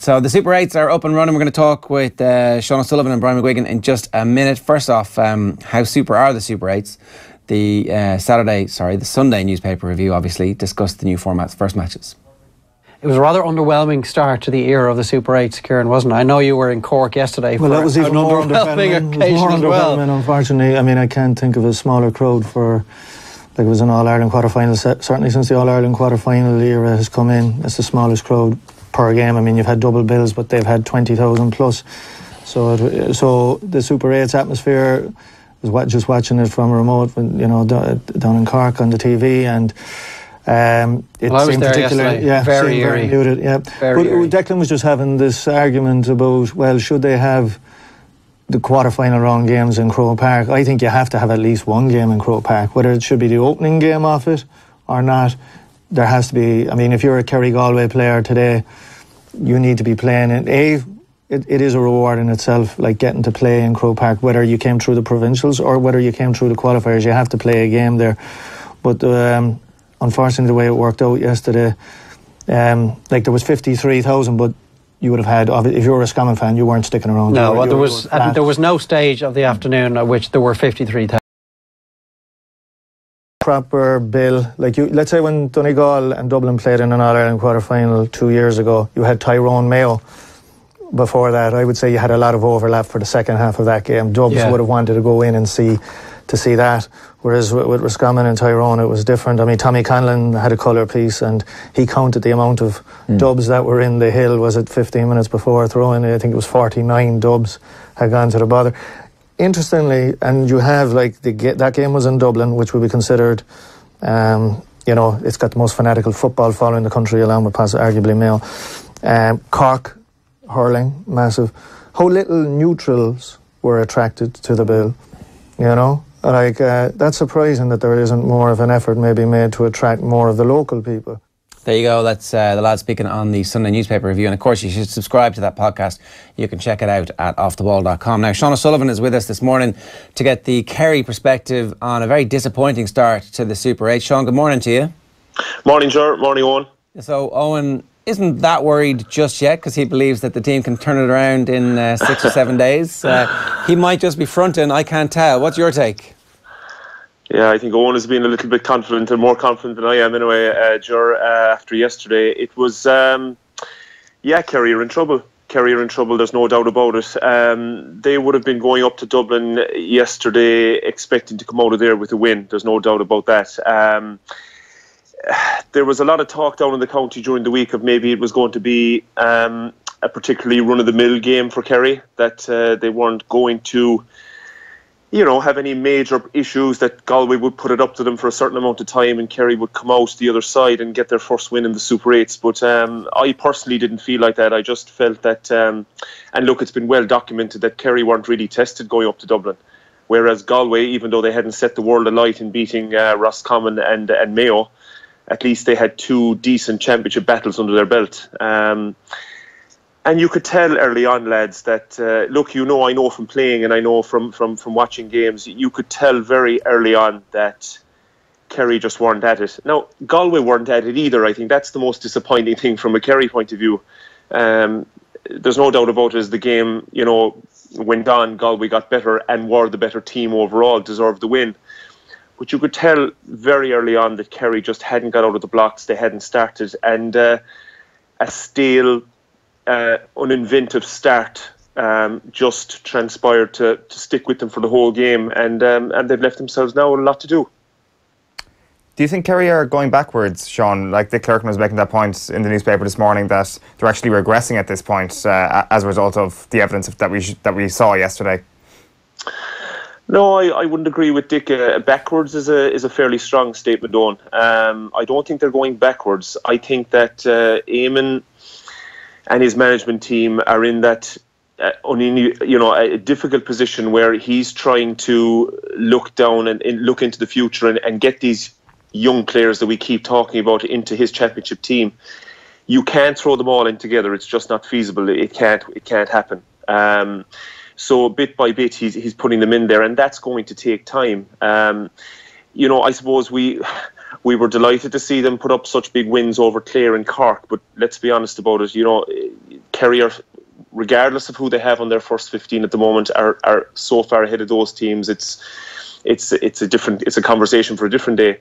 So the Super 8s are up and running. We're going to talk with Sean O'Sullivan and Brian McGuigan in just a minute. First off, how super are the Super 8s? The Sunday newspaper review obviously discussed the new formats, first matches. It was a rather underwhelming start to the era of the Super 8s, Kieran, wasn't it? I know you were in Cork yesterday. Well, that was even more underwhelming as well. Unfortunately, I mean, I can't think of a smaller crowd for, like, it was an All-Ireland quarter-final. Certainly since the All-Ireland quarter-final era has come in, it's the smallest crowd per game. I mean, you've had double bills, but they've had 20,000 plus. So the Super 8's atmosphere, was just watching it from remote, down in Cork on the TV, and it seemed particularly very muted. Yeah, Declan was just having this argument about, well, should they have the quarter-final round games in Croke Park? I think you have to have at least one game in Croke Park, whether it should be the opening game of it or not. There has to be. I mean, if you're a Kerry Galway player today, you need to be playing it. It is a reward in itself, like getting to play in Croke Park, whether you came through the provincials or whether you came through the qualifiers. You have to play a game there. But unfortunately, the way it worked out yesterday, like there was 53,000, but you would have had, if you were a Scammon fan, you weren't sticking around. No, there was no stage of the afternoon at which there were 53,000. Proper bill, like let's say when Donegal and Dublin played in an All-Ireland quarter-final 2 years ago, you had Tyrone Mayo. Before that, I would say you had a lot of overlap for the second half of that game. Dubs would have wanted to go in and see that, whereas with Roscommon and Tyrone it was different. I mean, Tommy Conlon had a colour piece and he counted the amount of dubs that were in the hill. Was it 15 minutes before throwing? I think it was 49 dubs had gone to the bother. Interestingly, and you have, like, that game was in Dublin, which would be considered, it's got the most fanatical football following the country, along with arguably Mayo. Cork, hurling, massive. How little neutrals were attracted to the bill, that's surprising that there isn't more of an effort maybe made to attract more of the local people. There you go. That's the lad speaking on the Sunday newspaper review. And of course, you should subscribe to that podcast. You can check it out at offtheball.com. Now, Sean O'Sullivan is with us this morning to get the Kerry perspective on a very disappointing start to the Super 8. Sean, good morning to you. Morning, Ger. Morning, Owen. So, Owen isn't that worried just yet because he believes that the team can turn it around in 6 or 7 days. He might just be fronting. I can't tell. What's your take? Yeah, I think Owen has been a little bit confident, and more confident than I am anyway, after yesterday. It was, Kerry are in trouble. Kerry are in trouble, there's no doubt about it. They would have been going up to Dublin yesterday expecting to come out of there with a win. There's no doubt about that. There was a lot of talk down in the county during the week of maybe it was going to be a particularly run-of-the-mill game for Kerry, that they weren't going to have any major issues, that Galway would put it up to them for a certain amount of time and Kerry would come out the other side and get their first win in the Super 8s. But I personally didn't feel like that. I just felt that, and look, it's been well documented that Kerry weren't really tested going up to Dublin. Whereas Galway, even though they hadn't set the world alight in beating Roscommon and Mayo, at least they had two decent championship battles under their belt. And you could tell early on, lads, that, I know from playing and I know from watching games, you could tell very early on that Kerry just weren't at it. Now, Galway weren't at it either. I think that's the most disappointing thing from a Kerry point of view. There's no doubt about it, as the game, went on, Galway got better and were the better team overall, deserved the win. But you could tell very early on that Kerry just hadn't got out of the blocks, they hadn't started, and a stale, uninventive start just transpired to stick with them for the whole game, and they've left themselves now a lot to do. Do you think Kerry are going backwards, Sean? Like Dick Clerkin was making that point in the newspaper this morning, that they're actually regressing at this point as a result of the evidence that we saw yesterday. No, I wouldn't agree with Dick. Backwards is a fairly strong statement, Owen. I don't think they're going backwards. I think that Eamon and his management team are in that a difficult position where he's trying to look down and look into the future and get these young players that we keep talking about into his championship team. You can't throw them all in together. It's just not feasible. It can't happen. So bit by bit, he's putting them in there, and that's going to take time. I suppose we were delighted to see them put up such big wins over Clare and Cork, but let's be honest about it, Kerry are, regardless of who they have on their first 15 at the moment, are so far ahead of those teams. It's a conversation for a different day.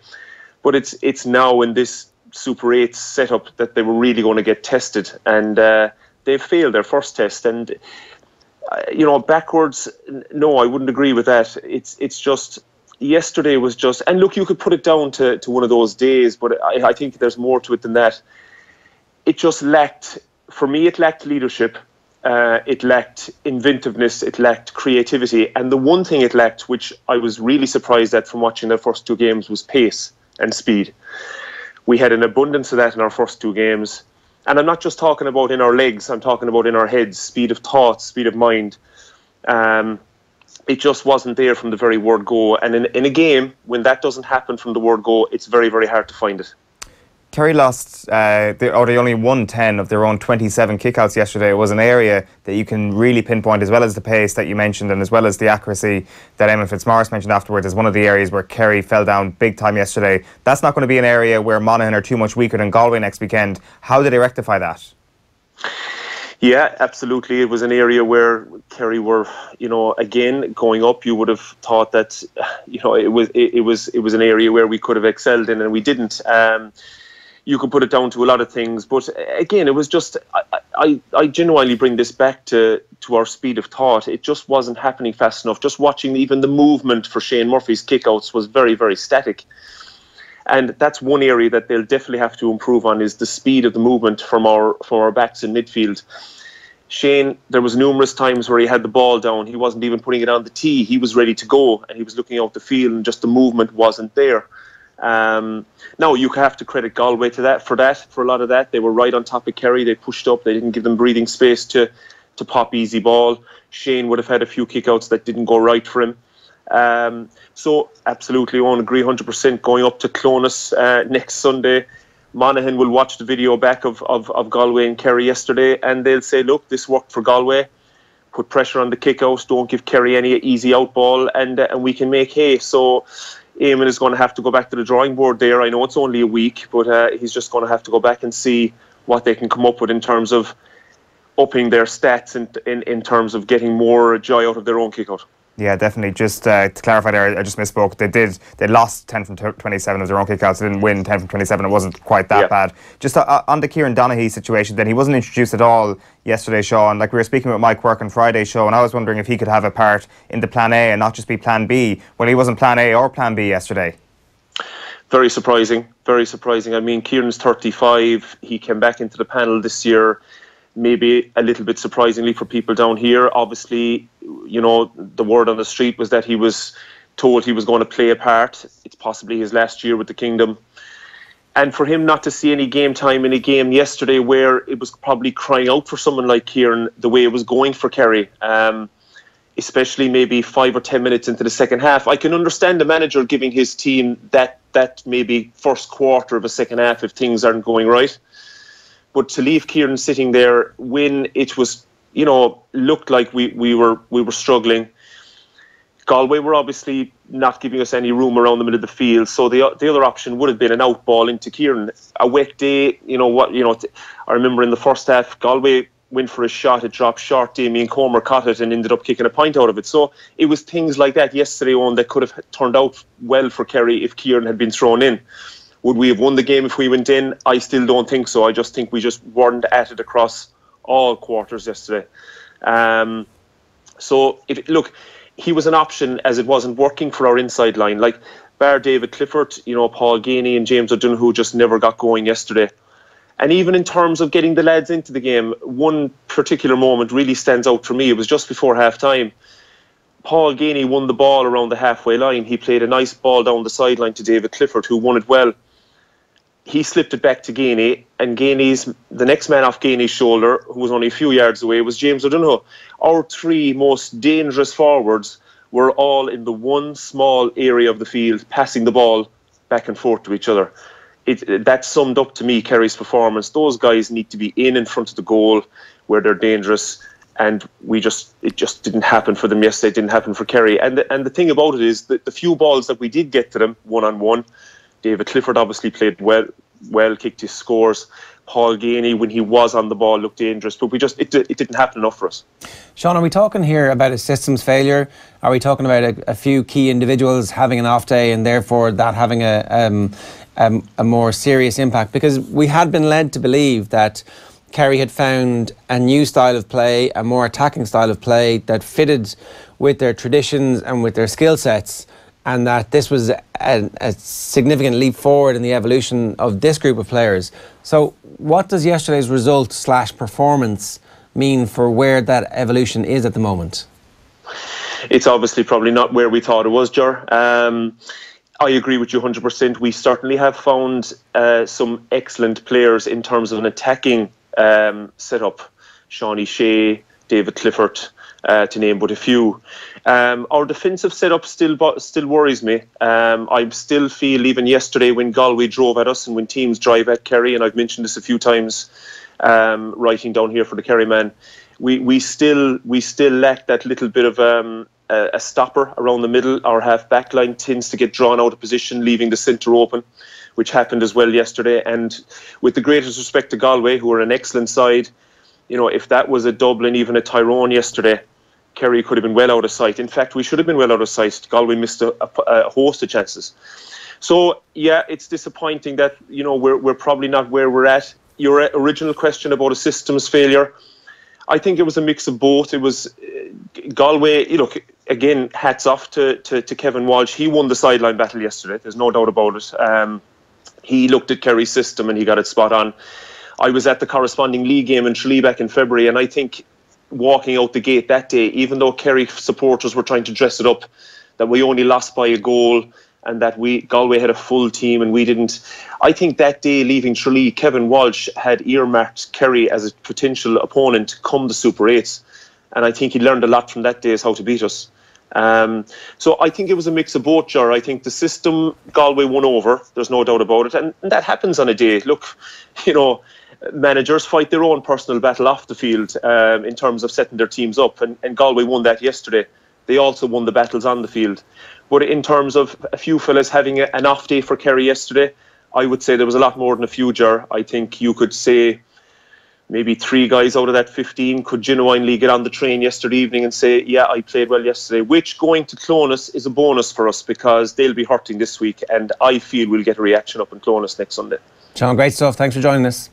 But it's now in this Super 8 setup that they were really going to get tested, and they've failed their first test. And backwards, no, I wouldn't agree with that. It's just, yesterday was just, and look, you could put it down to one of those days, but I think there's more to it than that. It just lacked, for me, it lacked leadership. It lacked inventiveness, it lacked creativity, and the one thing it lacked, which I was really surprised at from watching their first two games, was pace and speed. We had an abundance of that in our first two games, and I'm not just talking about in our legs, I'm talking about in our heads, speed of thought, speed of mind. It just wasn't there from the very word go, and in a game, when that doesn't happen from the word go, it's very, very hard to find it. Kerry lost, they only won 10 of their own 27 kickouts yesterday. It was an area that you can really pinpoint, as well as the pace that you mentioned and as well as the accuracy that Eamon Fitzmaurice mentioned afterwards, as one of the areas where Kerry fell down big time yesterday. That's not going to be an area where Monaghan are too much weaker than Galway next weekend. How did they rectify that? Yeah, absolutely. It was an area where Kerry were, again, going up. You would have thought that, it was an area where we could have excelled in, and we didn't. You could put it down to a lot of things, but again, it was just, I genuinely bring this back to our speed of thought. It just wasn't happening fast enough. Just watching even the movement for Shane Murphy's kickouts was very, very static. And that's one area that they'll definitely have to improve on, is the speed of the movement from our backs in midfield. Shane, there was numerous times where he had the ball down. He wasn't even putting it on the tee. He was ready to go, and he was looking out the field, and just the movement wasn't there. Now, you have to credit Galway for a lot of that. They were right on top of Kerry. They pushed up. They didn't give them breathing space to pop easy ball. Shane would have had a few kickouts that didn't go right for him. So, absolutely, I won't agree 100%. Going up to Clonus next Sunday, Monaghan will watch the video back of Galway and Kerry yesterday, and they'll say, look, this worked for Galway. Put pressure on the kickouts. Don't give Kerry any easy out ball, and we can make hay. So Eamon is going to have to go back to the drawing board there. I know it's only a week, but he's just going to have to go back and see what they can come up with in terms of upping their stats in terms of getting more joy out of their own kickout. Yeah, definitely. Just to clarify there, I just misspoke. They lost 10 from 27 of their own kickouts. They didn't win 10 from 27. It wasn't quite that bad. Just on the Kieran Donaghy situation, then he wasn't introduced at all yesterday, Sean. Like, we were speaking with Mike Quirk on Friday's show, and I was wondering if he could have a part in the plan A and not just be plan B. Well, he wasn't plan A or plan B yesterday. Very surprising. Very surprising. I mean, Kieran's 35. He came back into the panel this year. Maybe a little bit surprisingly for people down here. Obviously, the word on the street was that he was told he was going to play a part. It's possibly his last year with the Kingdom. And for him not to see any game time in a game yesterday where it was probably crying out for someone like Kieran, the way it was going for Kerry, especially maybe 5 or 10 minutes into the second half. I can understand the manager giving his team that maybe first quarter of a second half if things aren't going right. But to leave Kieran sitting there when it was, looked like we were struggling. Galway were obviously not giving us any room around the middle of the field, so the other option would have been an out ball into Kieran. A wet day, I remember in the first half, Galway went for a shot, it dropped short, Damien Comer caught it and ended up kicking a point out of it. So it was things like that yesterday on that could have turned out well for Kerry if Kieran had been thrown in. Would we have won the game if we went in? I still don't think so. I just think we just weren't at it across all quarters yesterday. So, he was an option as it wasn't working for our inside line. Like, bar David Clifford, Paul Ganey and James O'Donoghue just never got going yesterday. And even in terms of getting the lads into the game, one particular moment really stands out for me. It was just before half-time. Paul Ganey won the ball around the halfway line. He played a nice ball down the sideline to David Clifford, who won it well. He slipped it back to Ganey, and the next man off Ganey's shoulder, who was only a few yards away, was James O'Donoghue. Our three most dangerous forwards were all in the one small area of the field, passing the ball back and forth to each other. That summed up to me Kerry's performance. Those guys need to be in front of the goal where they're dangerous, and it just didn't happen for them yesterday. It didn't happen for Kerry. And the thing about it is that the few balls that we did get to them one-on-one, David Clifford obviously played well, kicked his scores. Paul Ganey, when he was on the ball, looked dangerous, but it didn't happen enough for us. Sean, are we talking here about a systems failure? Are we talking about a few key individuals having an off day and therefore that having a more serious impact? Because we had been led to believe that Kerry had found a new style of play, a more attacking style of play that fitted with their traditions and with their skill sets, and that this was a significant leap forward in the evolution of this group of players. So what does yesterday's result/performance mean for where that evolution is at the moment? It's obviously probably not where we thought it was, Ger. I agree with you 100%. We certainly have found some excellent players in terms of an attacking setup. Shawnee Shea, David Clifford, to name but a few. Our defensive setup still worries me. I still feel, even yesterday when Galway drove at us and when teams drive at Kerry, and I've mentioned this a few times, writing down here for the Kerry man, we still lack that little bit of a stopper around the middle. Our half back line tends to get drawn out of position, leaving the centre open, which happened as well yesterday. And with the greatest respect to Galway, who are an excellent side, if that was a Dublin, even a Tyrone yesterday, Kerry could have been well out of sight. In fact, we should have been well out of sight. Galway missed a host of chances. So, yeah, it's disappointing that, we're probably not where we're at. Your original question about a systems failure, I think it was a mix of both. It was Galway, again, hats off to Kevin Walsh. He won the sideline battle yesterday. There's no doubt about it. He looked at Kerry's system and he got it spot on. I was at the corresponding league game in Tralee back in February, and I think walking out the gate that day, even though Kerry supporters were trying to dress it up, that we only lost by a goal and that Galway had a full team and we didn't. I think that day leaving Tralee, Kevin Walsh had earmarked Kerry as a potential opponent come the Super 8s. And I think he learned a lot from that day as how to beat us. So I think it was a mix of both, Ger. I think the system Galway won over, there's no doubt about it. And that happens on a day. Look, managers fight their own personal battle off the field in terms of setting their teams up. And Galway won that yesterday. They also won the battles on the field. But in terms of a few fellas having an off day for Kerry yesterday, I would say there was a lot more than a few, Ger. I think you could say maybe 3 guys out of that 15 could genuinely get on the train yesterday evening and say, yeah, I played well yesterday, which going to Clonus is a bonus for us because they'll be hurting this week, and I feel we'll get a reaction up in Clonus next Sunday. Sean, great stuff. Thanks for joining us.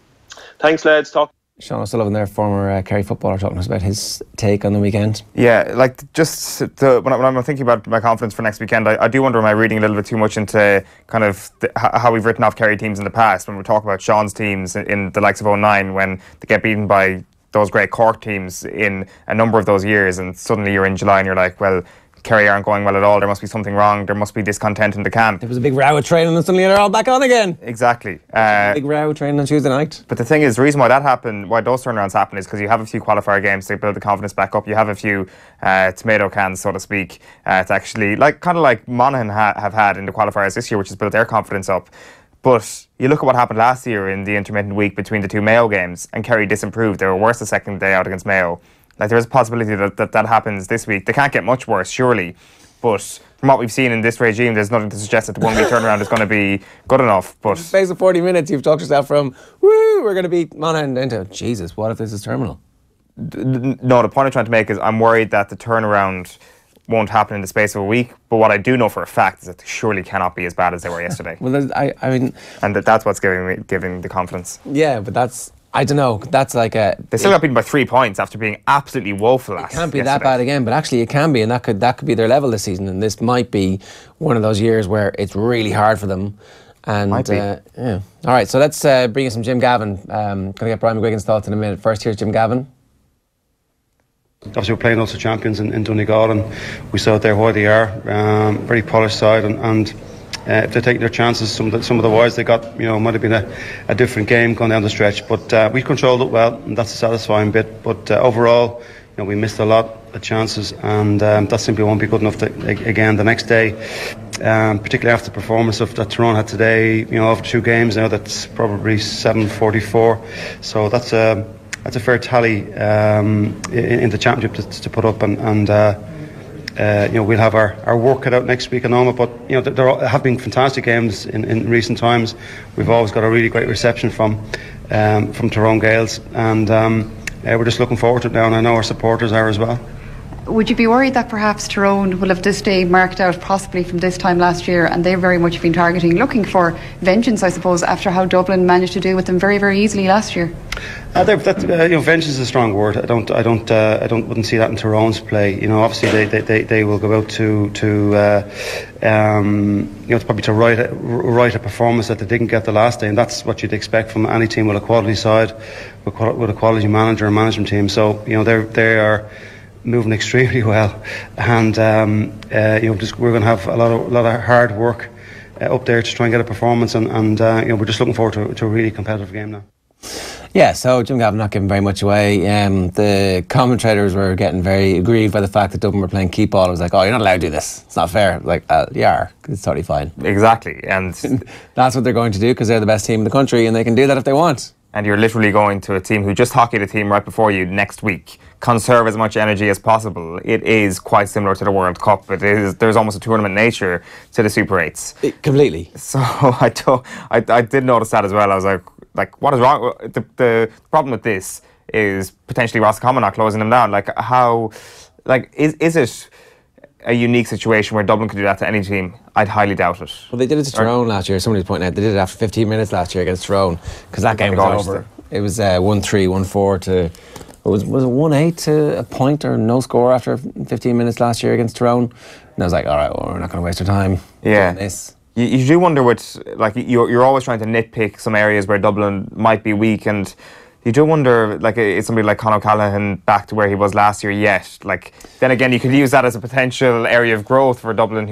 Thanks, lads. Sean O'Sullivan there, former Kerry footballer, talking to us about his take on the weekend. Yeah, when I'm thinking about my confidence for next weekend, I do wonder, am I reading a little bit too much into kind of how we've written off Kerry teams in the past when we talk about Sean's teams in the likes of 2009 when they get beaten by those great Cork teams in a number of those years, and suddenly you're in July and you're like, well, Kerry aren't going well at all, there must be something wrong, there must be discontent in the camp. There was a big row at training and suddenly they're all back on again. Exactly. Big row at training on Tuesday night. But the thing is, the reason why that happened, why those turnarounds happen, is because you have a few qualifier games to build the confidence back up. You have a few tomato cans, so to speak, to actually, kind of like Monaghan have had in the qualifiers this year, which has built their confidence up. But you look at what happened last year in the intermittent week between the two Mayo games, and Kerry disimproved. They were worse the second day out against Mayo. There is a possibility that happens this week. They can't get much worse, surely. But from what we've seen in this regime, there's nothing to suggest that the 1 week turnaround is going to be good enough. But in the space of 40 minutes, you've talked yourself from, woo, we're going to beat Monaghan, into, Jesus, what if this is terminal? No, the point I'm trying to make is I'm worried that the turnaround won't happen in the space of a week. But what I do know for a fact is that they surely cannot be as bad as they were yesterday. Well, I mean... And that's what's giving the confidence. Yeah, but that's... I don't know, that's like a... They still got beaten by 3 points after being absolutely woeful last yesterday. It can't be that bad again, but actually it can be, and that could be their level this season, and this might be one of those years where it's really hard for them. And might be. Yeah. All right, so let's bring in some Jim Gavin. Going to get Brian McGuigan's thoughts in a minute. First, here's Jim Gavin. Obviously we're playing lots of champions in Donegal, and we saw out there why they are. Very polished side, and if they're taking their chances, some of the wides they got, might have been a different game going down the stretch. But we controlled it well, and that's a satisfying bit. But overall, we missed a lot of chances, and that simply won't be good enough again the next day. Particularly after the performance that Tyrone had today, after 2 games now, that's probably 7-44. So that's a fair tally in the championship to put up, and we'll have our work cut out next week and all. But there have been fantastic games in recent times. We've always got a really great reception from Tyrone Gaels, and we're just looking forward to it now, and I know our supporters are as well. Would you be worried that perhaps Tyrone will have this day marked out possibly from this time last year, and they've very much been looking for vengeance, I suppose, after how Dublin managed to deal with them very, very easily last year? Vengeance is a strong word. I wouldn't see that in Tyrone's play. Obviously they will go out to probably to right a performance that they didn't get the last day, and that's what you'd expect from any team with a quality side, with a quality manager and management team. So they are moving extremely well, and we're going to have a lot of hard work up there to try and get a performance, and we're just looking forward to a really competitive game now. Yeah, so Jim Gavin not giving very much away. The commentators were getting very aggrieved by the fact that Dublin were playing keep ball. I was like, oh, you're not allowed to do this. It's not fair. Like, yeah, it's totally fine. Exactly, and that's what they're going to do because they're the best team in the country, and they can do that if they want. And you're literally going to a team who just hockeyed a team right before you next week. Conserve as much energy as possible. It is quite similar to the World Cup. There's almost a tournament nature to the Super 8s. Completely. So I did notice that as well. I was like, what is wrong? The problem with this is potentially Roscommon not closing them down. Is it a unique situation where Dublin could do that to any team? I'd highly doubt it. Well, they did it to Tyrone last year. Somebody's pointing out they did it after 15 minutes last year against Tyrone because that game was over. It was 1-3, 1-4 to... Was it 1-8 to a point or no score after 15 minutes last year against Tyrone? And I was like, all right, well, we're not going to waste our time doing this. You do wonder you're always trying to nitpick some areas where Dublin might be weak, and you do wonder, is somebody like Conor O'Callaghan back to where he was last year yet? Then again, you could use that as a potential area of growth for Dublin,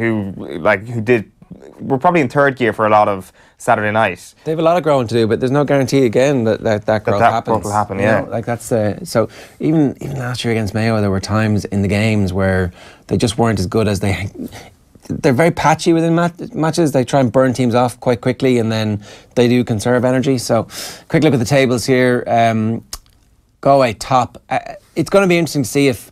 we're probably in third gear for a lot of Saturday night. They have a lot of growing to do, but there's no guarantee again that growth happens. Growth will happen, yeah. That's so even last year against Mayo, there were times in the games where they just weren't as good as they're very patchy within matches. They try and burn teams off quite quickly, and then they do conserve energy. So, quick look at the tables here. Galway top. It's going to be interesting to see if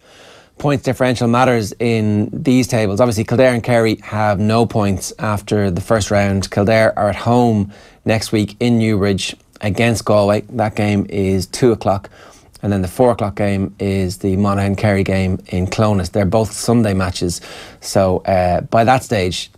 points differential matters in these tables. Obviously, Kildare and Kerry have no points after the first round. Kildare are at home next week in Newbridge against Galway. That game is 2 o'clock. And then the 4 o'clock game is the Monaghan-Kerry game in Clonus. They're both Sunday matches. So by that stage,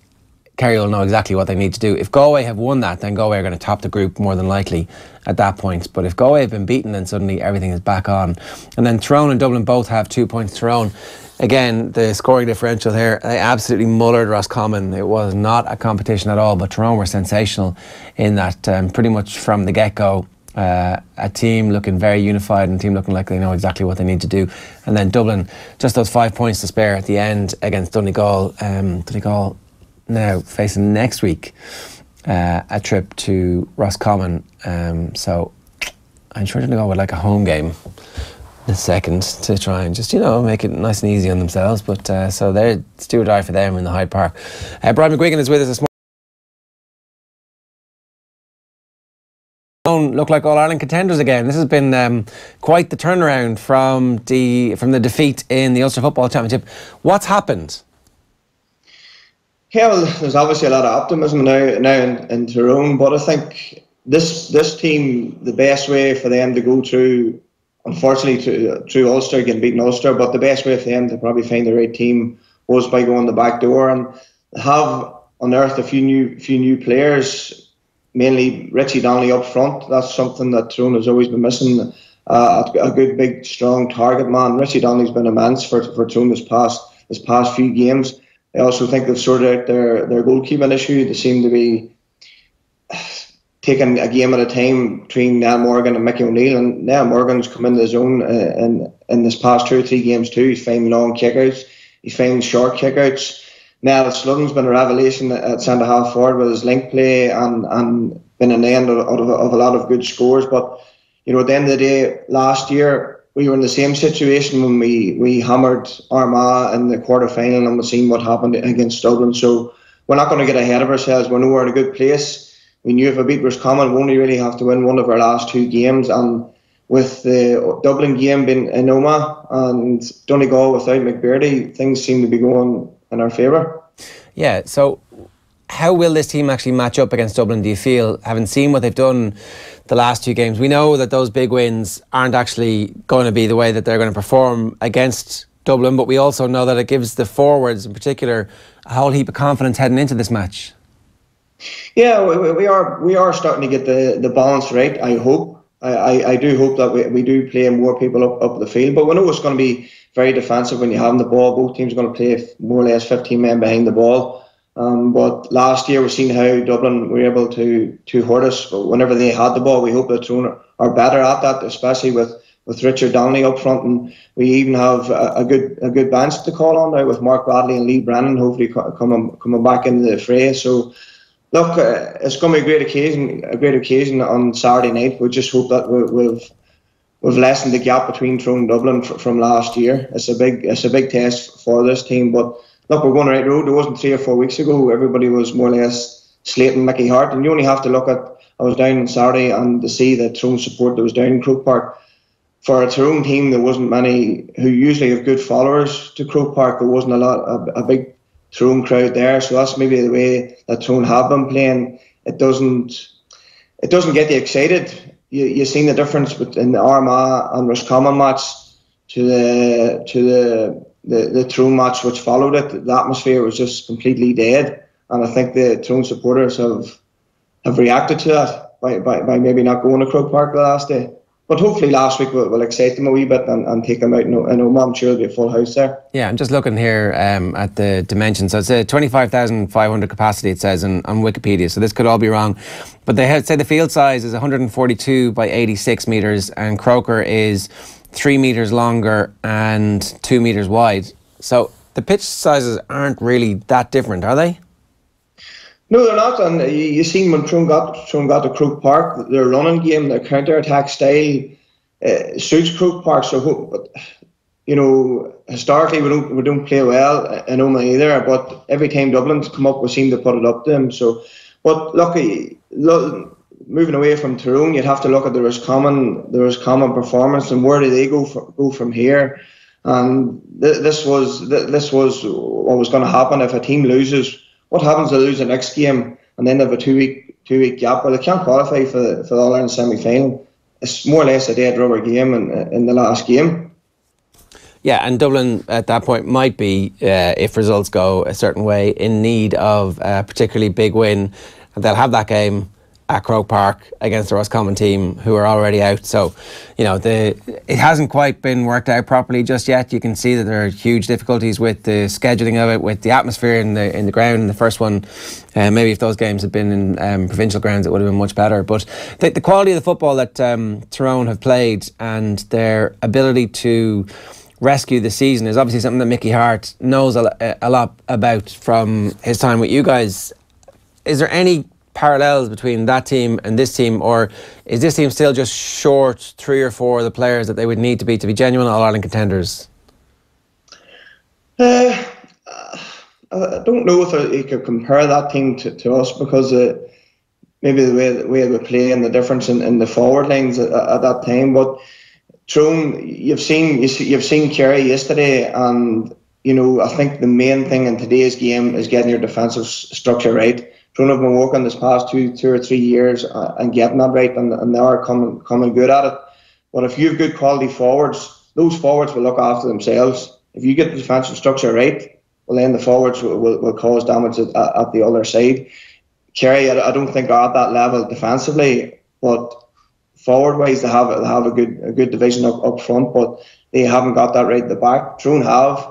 Kerry will know exactly what they need to do. If Galway have won that, then Galway are going to top the group more than likely at that point. But if Galway have been beaten, then suddenly everything is back on. And then Tyrone and Dublin both have 2 points. Tyrone, again, the scoring differential here, they absolutely mullered Roscommon. It was not a competition at all, but Tyrone were sensational in that pretty much from the get-go. A team looking very unified and a team looking like they know exactly what they need to do. And then Dublin, just those 5 points to spare at the end against Donegal. Donegal now facing next week a trip to Roscommon. So I'm sure Donegal would like a home game the second to try and just, make it nice and easy on themselves. But so it's do or die for them in the Hyde Park. Brian McGuigan is with us this morning. Look like All-Ireland contenders again. This has been quite the turnaround from the defeat in the Ulster Football Championship. What's happened? Yeah, well, there's obviously a lot of optimism now in Tyrone, but I think this team, the best way for them to go through, unfortunately, through Ulster, getting beaten Ulster, but the best way for them to probably find the right team was by going the back door, and have unearthed a few new players. Mainly Richie Donnelly up front. That's something that Tyrone has always been missing. A good, big, strong target man. Richie Donnelly's been immense for Tyrone this past few games. I also think they've sorted out their goalkeeping issue. They seem to be taking a game at a time between Niall Morgan and Mickey O'Neill. And Niall Morgan's come into his own in this past 2 or 3 games too. He's finding long kickouts. He's finding short kickouts. Now, Sluggan's been a revelation at centre half forward with his link play and been an end of a lot of good scores. But at the end of the day, last year we were in the same situation when we hammered Armagh in the quarter final, and we've seen what happened against Dublin. So we're not going to get ahead of ourselves. We know we're in a good place. We knew if we beat Roscommon, we only really have to win one of our last 2 games, and with the Dublin game being in Omagh and Donegal without McBeardy, things seem to be going in our favour. Yeah, so how will this team actually match up against Dublin, do you feel, having seen what they've done the last 2 games? We know that those big wins aren't actually going to be the way that they're going to perform against Dublin, but we also know that it gives the forwards in particular a whole heap of confidence heading into this match. Yeah, we are starting to get the balance right, I hope. I do hope that we do play more people up the field, but we know it's going to be very defensive when you have the ball. Both teams are going to play more or less 15 men behind the ball. But last year we've seen how Dublin were able to hurt us whenever they had the ball. We hope that Tyrone are better at that, especially with Richard Donaghy up front, and we even have a good bench to call on now with Mark Bradley and Lee Brennan hopefully coming back into the fray. So look, it's going to be a great occasion on Saturday night. We just hope that we've lessened the gap between Tyrone and Dublin from last year. It's a big test for this team, but look, we're going the right road. There wasn't 3 or 4 weeks ago everybody was more or less slating Mickey Hart, and you only have to look at, I was down on Saturday and to see the Tyrone support that was down in Croke Park. For a Tyrone team, there wasn't many who usually have good followers to Croke Park. There wasn't a big Tyrone crowd there, so that's maybe the way that Tyrone have been playing. It doesn't get you excited. You've seen the difference between the Armagh and Roscommon match to the Tyrone match which followed it. The atmosphere was just completely dead, and I think the Tyrone supporters have reacted to that by maybe not going to Croke Park the last day. But hopefully last week we'll excite them a wee bit and take them out in Omagh. I'm sure there'll be a full house there. Yeah, I'm just looking here at the dimensions. So it's a 25,500 capacity, it says on Wikipedia. So this could all be wrong. But they say the field size is 142 by 86 metres, and Croker is 3 metres longer and 2 metres wide. So the pitch sizes aren't really that different, are they? No, they're not. And you seen when Tyrone got to Croke Park, their running game, their counter-attack style suits Croke Park. So, you know, historically we don't play well in Omagh either. But every time Dublin's come up, we seem to put it up to them. So, but luckily, moving away from Tyrone, you'd have to look at the Roscommon performance and where do they go from here. And this was what was going to happen if a team loses. What happens to lose the next game and then they have a two week gap where they can't qualify for the All-Ireland semi-final? It's more or less a dead rubber game in the last game. Yeah, and Dublin at that point might be, if results go a certain way, in need of a particularly big win. And they'll have that game at Croke Park against the Roscommon team who are already out. So, you know, it hasn't quite been worked out properly just yet. You can see that there are huge difficulties with the scheduling of it, with the atmosphere in the ground in the first one. Maybe if those games had been in provincial grounds, it would have been much better. But the quality of the football that Tyrone have played and their ability to rescue the season is obviously something that Mickey Hart knows a lot about from his time with you guys. Is there any parallels between that team and this team, or is this team still just short 3 or 4 of the players that they would need to be genuine All-Ireland contenders? I don't know if you could compare that team to us, because maybe the way we play and the difference in the forward lines at that time. But Tyrone, you've seen Kerry yesterday, and you know, I think the main thing in today's game is getting your defensive structure right. Tyrone have been working this past 2 or 3 years and getting that right, and they are coming good at it. But if you have good quality forwards, those forwards will look after themselves. If you get the defensive structure right, well then the forwards will cause damage at the other side. Kerry, I don't think are at that level defensively, but forward-wise they have a good division up front, but they haven't got that right at the back. Tyrone have.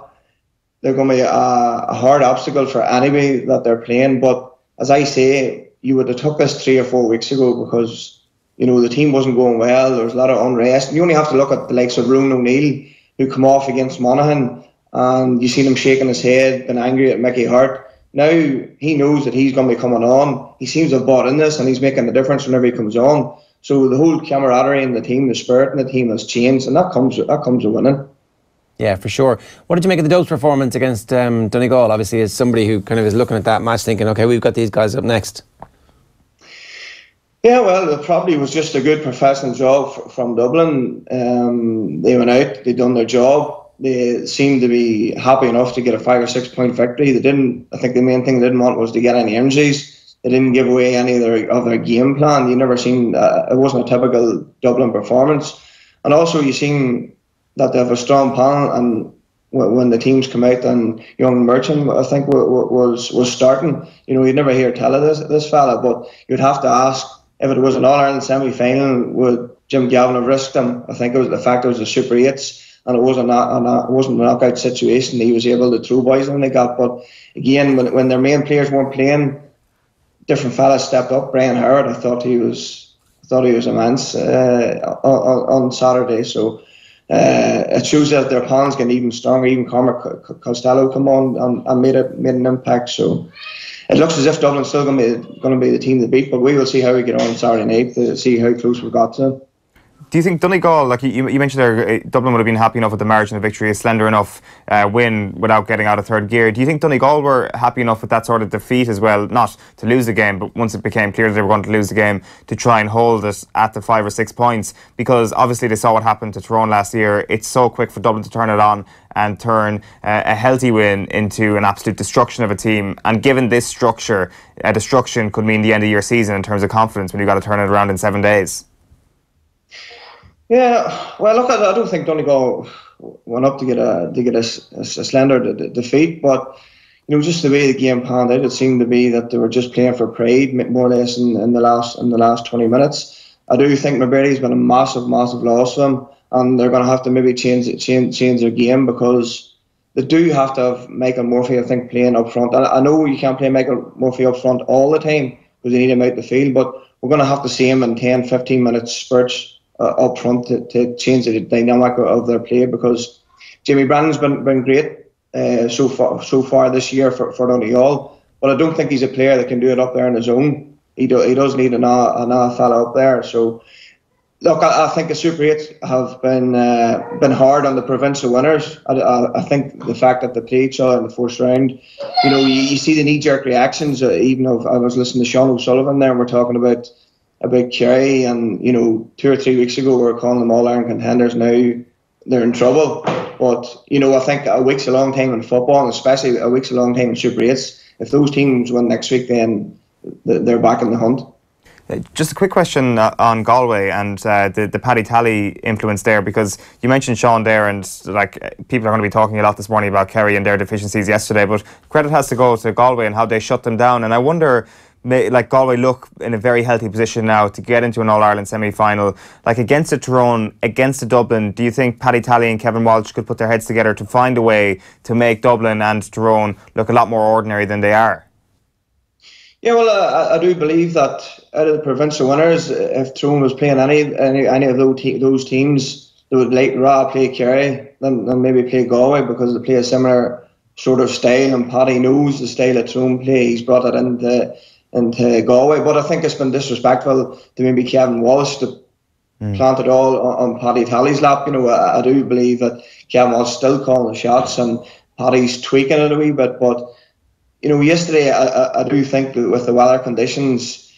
They're going to be a hard obstacle for anybody that they're playing, but as I say, you would have took this 3 or 4 weeks ago, because you know the team wasn't going well. There was a lot of unrest. And you only have to look at the likes of Ronan O'Neill, who come off against Monaghan, and you seen him shaking his head, been angry at Mickey Hart. Now he knows that he's going to be coming on. He seems to have bought in this, and he's making the difference whenever he comes on. So the whole camaraderie in the team, the spirit in the team has changed, and that comes with winning. Yeah, for sure. What did you make of the Dopes performance against Donegal? Obviously, as somebody who kind of is looking at that match thinking, okay, we've got these guys up next. Yeah, well, it probably was just a good professional job from Dublin. They went out, they done their job. They seemed to be happy enough to get a 5 or 6 point victory. They didn't. I think the main thing they didn't want was to get any injuries. They didn't give away any of their game plan. You never seen. It wasn't a typical Dublin performance. And also, you seen that they have a strong panel. And when the teams come out, and young Merchant, I think, was starting. You'd never hear tell of this fella, but you'd have to ask, if it was an All-Ireland semi-final, would Jim Gavin have risked them? I think it was the fact it was the Super 8s and it wasn't a knockout situation. He was able to throw boys when they got. But again, when their main players weren't playing, different fellas stepped up. Brian Howard, I thought he was immense on Saturday. So it shows that their plans get even stronger. Even Cormac Costello come on and made an impact. So it looks as if Dublin's still going to be the team to beat, but we will see how we get on Saturday night to see how close we got to them. Do you think Donegal, like you mentioned there, Dublin would have been happy enough with the margin of victory, a slender enough win without getting out of third gear? Do you think Donegal were happy enough with that sort of defeat as well, not to lose the game, but once it became clear that they were going to lose the game, to try and hold it at the 5 or 6 points? Because obviously they saw what happened to Tyrone last year. It's so quick for Dublin to turn it on and turn a healthy win into an absolute destruction of a team. And given this structure, a destruction could mean the end of your season in terms of confidence when you've got to turn it around in 7 days. Yeah, well, look, I don't think Donegal went up to get a slender defeat, but just the way the game panned out, it seemed to be that they were just playing for pride, more or less, in the last 20 minutes. I do think Maberry's been a massive loss for them, and they're going to have to maybe change their game, because they do have to have Michael Murphy, I think, playing up front. And I know you can't play Michael Murphy up front all the time because you need him out the field, but we're going to have to see him in 10-15 minute spurts up front to change the dynamic of their play, because Jamie Brannan's been great so far this year for Donegal, but I don't think he's a player that can do it up there on his own. He does need another fella up there. So look, I think the Super 8s have been hard on the provincial winners. I think the fact that they play each other in the first round, you see the knee-jerk reactions. Even if I was listening to Sean O'Sullivan there, and we're talking about Kerry, and 2 or 3 weeks ago we were calling them All-Ireland contenders. Now they're in trouble. But I think a week's a long time in football, and especially a week's a long time in Super 8s. If those teams win next week, then they're back in the hunt. Just a quick question on Galway and the Paddy Tally influence there, because you mentioned Sean there, and people are going to be talking a lot this morning about Kerry and their deficiencies yesterday, but credit has to go to Galway and how they shut them down. And I wonder, Galway look in a very healthy position now to get into an All-Ireland semi-final. Against the Tyrone, against the Dublin, do you think Paddy Tally and Kevin Walsh could put their heads together to find a way to make Dublin and Tyrone look a lot more ordinary than they are? Yeah, well, I do believe that out of the provincial winners, if Tyrone was playing any of those teams, they would rather play Kerry than maybe play Galway, because they play a similar sort of style, and Paddy knows the style that Tyrone play. He's brought it into Galway, but I think it's been disrespectful to maybe Kevin Walsh to plant it all on Paddy Tally's lap. I do believe that Kevin Walsh still calling the shots, and Paddy's tweaking it a wee bit, but yesterday, I do think that with the weather conditions,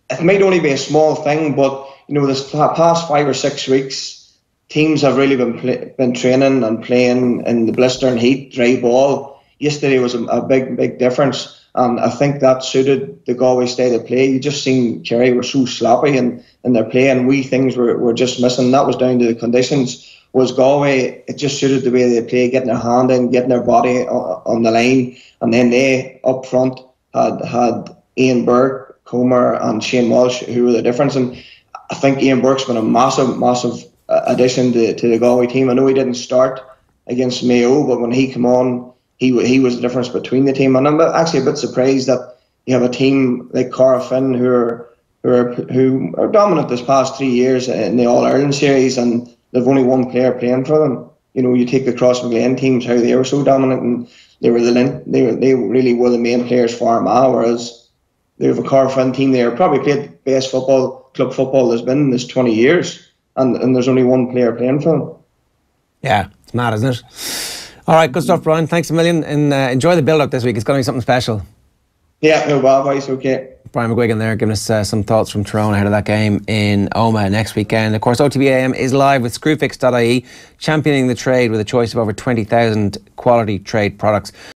it might only be a small thing, but this past 5 or 6 weeks, teams have really been training and playing in the blistering heat, dry ball. Yesterday was a big difference, and I think that suited the Galway style of play. You just seen Kerry were so sloppy in their play, and wee things were just missing. That was down to the conditions. Was Galway, it just suited the way they play, getting their hand in, getting their body on the line. And then they, up front, had Ian Burke, Comer and Shane Walsh, who were the difference. And I think Ian Burke's been a massive addition to the Galway team. I know he didn't start against Mayo, but when he came on, he was the difference between the team. And I'm actually a bit surprised that you have a team like Corofin who are dominant this past 3 years in the All-Ireland series, and they've only one player playing for them. You take the Crossmaglen teams, how they were so dominant, and they really were the main players for Armagh, whereas they have a Corofin team there probably played the best club football there's been in this 20 years, and there's only one player playing for them. Yeah, it's mad, isn't it? All right, good stuff, Brian. Thanks a million, and enjoy the build-up this week. It's going to be something special. Yeah, no bother, it's okay. Brian McGuigan there giving us some thoughts from Tyrone ahead of that game in Omagh next weekend. Of course, OTB AM is live with Screwfix.ie, championing the trade with a choice of over 20,000 quality trade products.